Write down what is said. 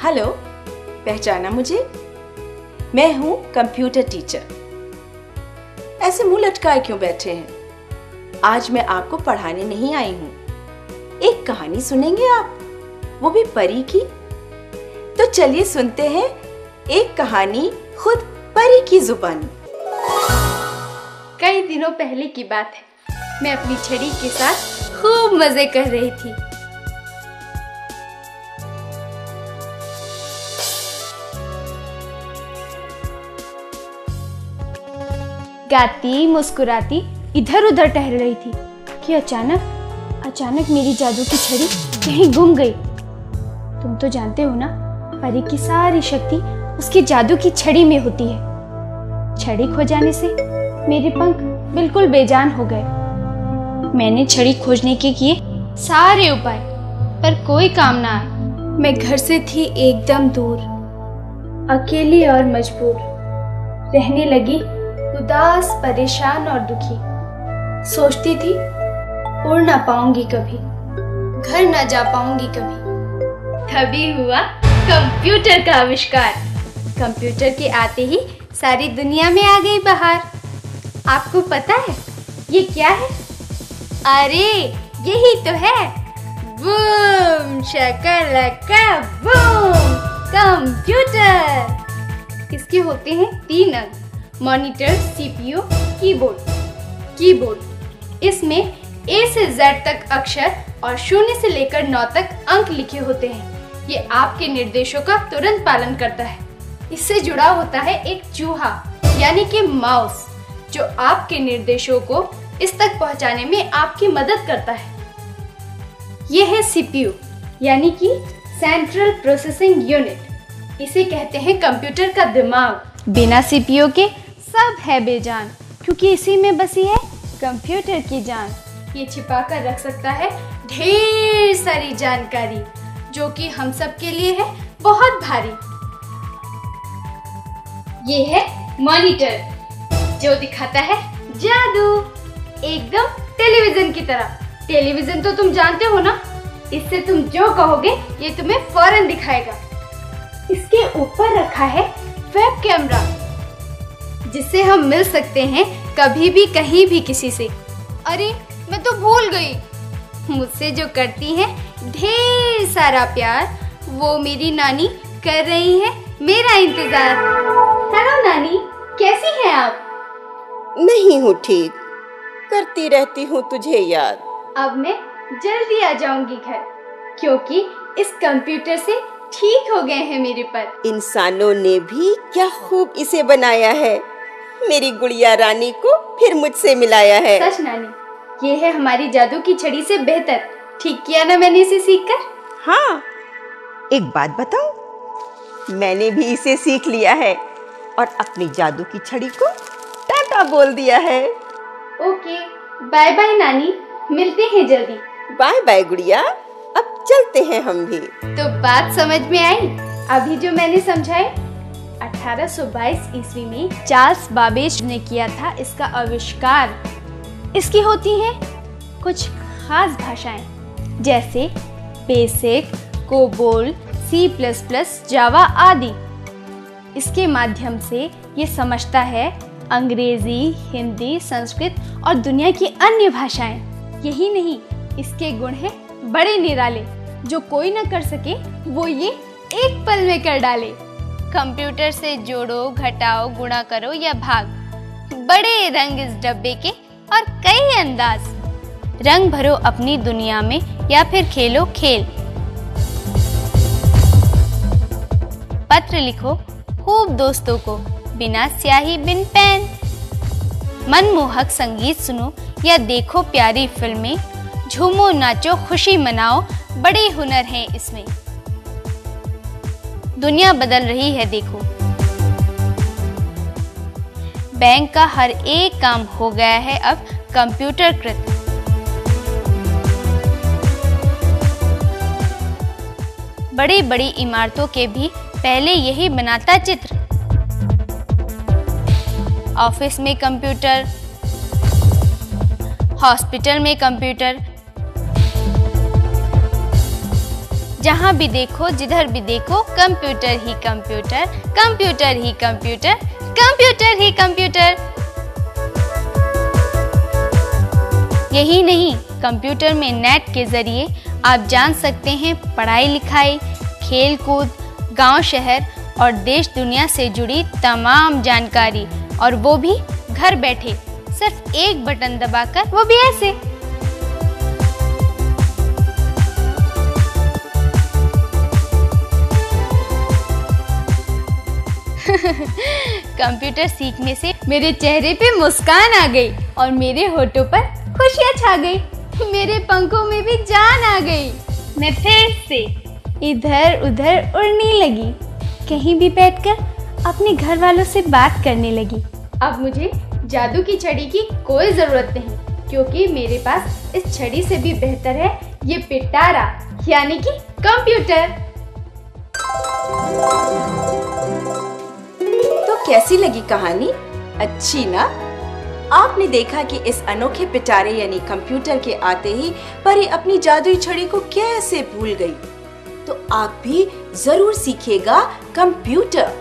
Hello, पहचाना मुझे? मैं हूँ कंप्यूटर टीचर। ऐसे मुंह लटकाए क्यों बैठे हैं? आज मैं आपको पढ़ाने नहीं आई हूँ। एक कहानी सुनेंगे आप, वो भी परी की? तो चलिए सुनते हैं एक कहानी खुद परी की जुबानी। कई दिनों पहले की बात है, मैं अपनी छड़ी के साथ खूब मजे कर रही थी। गाती मुस्कुराती इधर उधर टहल रही थी कि अचानक मेरी जादू की छड़ी कहीं गुम गई। तुम तो जानते हो ना, परी की सारी शक्ति उसकी जादू की छड़ी में होती है। छड़ी खो जाने से मेरे पंख बिल्कुल बेजान हो गए। मैंने छड़ी खोजने के किए सारे उपाय, पर कोई काम ना आया। मैं घर से थी एकदम दूर, अकेली और मजबूर रहने लगी, उदास, परेशान और दुखी। सोचती थी उड़ ना पाऊंगी कभी, घर ना जा पाऊंगी कभी। तभी हुआ कंप्यूटर का आविष्कार। कंप्यूटर के आते ही सारी दुनिया में आ गई बहार। आपको पता है ये क्या है? अरे यही तो है, बूम शकलका बूम, कंप्यूटर। इसके होते हैं 3 अंग: मॉनिटर, सीपीयू, कीबोर्ड। इसमें A से Z तक अक्षर और 0 से लेकर 9 तक अंक लिखे होते हैं। ये आपके निर्देशों का तुरंत पालन करता है। इससे जुड़ा होता है एक चूहा यानी कि माउस, जो आपके निर्देशों को इस तक पहुंचाने में आपकी मदद करता है। ये है सीपीयू यानी कि सेंट्रल प्रोसेसिंग यूनिट। इसे कहते हैं कंप्यूटर का दिमाग। बिना सीपीयू के सब है बेजान, क्योंकि इसी में बसी है कंप्यूटर की जान। ये छिपा कर रख सकता है ढेर सारी जानकारी, जो कि हम सब के लिए है बहुत भारी। ये है मॉनिटर, जो दिखाता है जादू, एकदम टेलीविजन की तरह। टेलीविजन तो तुम जानते हो ना, इससे तुम जो कहोगे ये तुम्हें फौरन दिखाएगा। इसके ऊपर रखा है वेब कैमरा, जिससे हम मिल सकते हैं कभी भी कहीं भी किसी से। अरे मैं तो भूल गई, मुझसे जो करती हैं ढेर सारा प्यार, वो मेरी नानी कर रही है मेरा इंतजार। हेलो नानी, कैसी हैं आप? नहीं हूँ ठीक, करती रहती हूँ तुझे याद। अब मैं जल्दी आ जाऊंगी घर, क्योंकि इस कंप्यूटर से ठीक हो गए हैं मेरे पर। इंसानों ने भी क्या खूब इसे बनाया है, मेरी गुड़िया रानी को फिर मुझसे मिलाया है। सच नानी, ये है हमारी जादू की छड़ी से बेहतर। ठीक किया ना मैंने इसे सीखकर? हाँ, एक बात बताऊं, मैंने भी इसे सीख लिया है और अपनी जादू की छड़ी को टाटा बोल दिया है। ओके, बाय बाय नानी, मिलते हैं जल्दी। बाय बाय गुड़िया, अब चलते हैं हम भी। तो बात समझ में आई अभी जो मैंने समझाए? 1822 ईस्वी में चार्ल्स बाबेज ने किया था इसका आविष्कार। इसकी होती हैं कुछ खास भाषाएं, जैसे बेसिक, कोबोल, C++, जावा आदि। इसके माध्यम से ये समझता है अंग्रेजी, हिंदी, संस्कृत और दुनिया की अन्य भाषाएं। यही नहीं, इसके गुण हैं बड़े निराले, जो कोई न कर सके वो ये एक पल में कर डाले। कंप्यूटर से जोड़ो, घटाओ, गुणा करो या भाग, बड़े रंग इस डब्बे के और कई अंदाज। रंग भरो अपनी दुनिया में या फिर खेलो खेल। पत्र लिखो खूब दोस्तों को, बिना स्याही बिन पेन। मनमोहक संगीत सुनो या देखो प्यारी फिल्में। झूमो नाचो खुशी मनाओ, बड़े हुनर हैं इसमें। दुनिया बदल रही है देखो, बैंक का हर एक काम हो गया है अब कंप्यूटरकृत। बड़ी बड़ी इमारतों के भी पहले यही बनाता चित्र। ऑफिस में कंप्यूटर, हॉस्पिटल में कंप्यूटर, जहाँ भी देखो, जिधर भी देखो, कंप्यूटर ही कंप्यूटर, कंप्यूटर ही कंप्यूटर, कंप्यूटर ही कंप्यूटर। यही नहीं, कंप्यूटर में नेट के जरिए आप जान सकते हैं पढ़ाई लिखाई, खेल कूद, गांव शहर और देश दुनिया से जुड़ी तमाम जानकारी, और वो भी घर बैठे, सिर्फ एक बटन दबाकर, वो भी ऐसे। कंप्यूटर सीखने से मेरे चेहरे पे मुस्कान आ गई और मेरे होठों पर खुशियाँ छा गई। मेरे पंखों में भी जान आ गई। मैं फिर से इधर उधर उड़ने लगी, कहीं भी बैठकर अपने घर वालों से बात करने लगी। अब मुझे जादू की छड़ी की कोई जरूरत नहीं, क्योंकि मेरे पास इस छड़ी से भी बेहतर है ये पिटारा, यानी कि कंप्यूटर। तो कैसी लगी कहानी? अच्छी ना? आपने देखा कि इस अनोखे पिटारे यानी कंप्यूटर के आते ही परी अपनी जादुई छड़ी को कैसे भूल गई। तो आप भी जरूर सीखिएगा कंप्यूटर।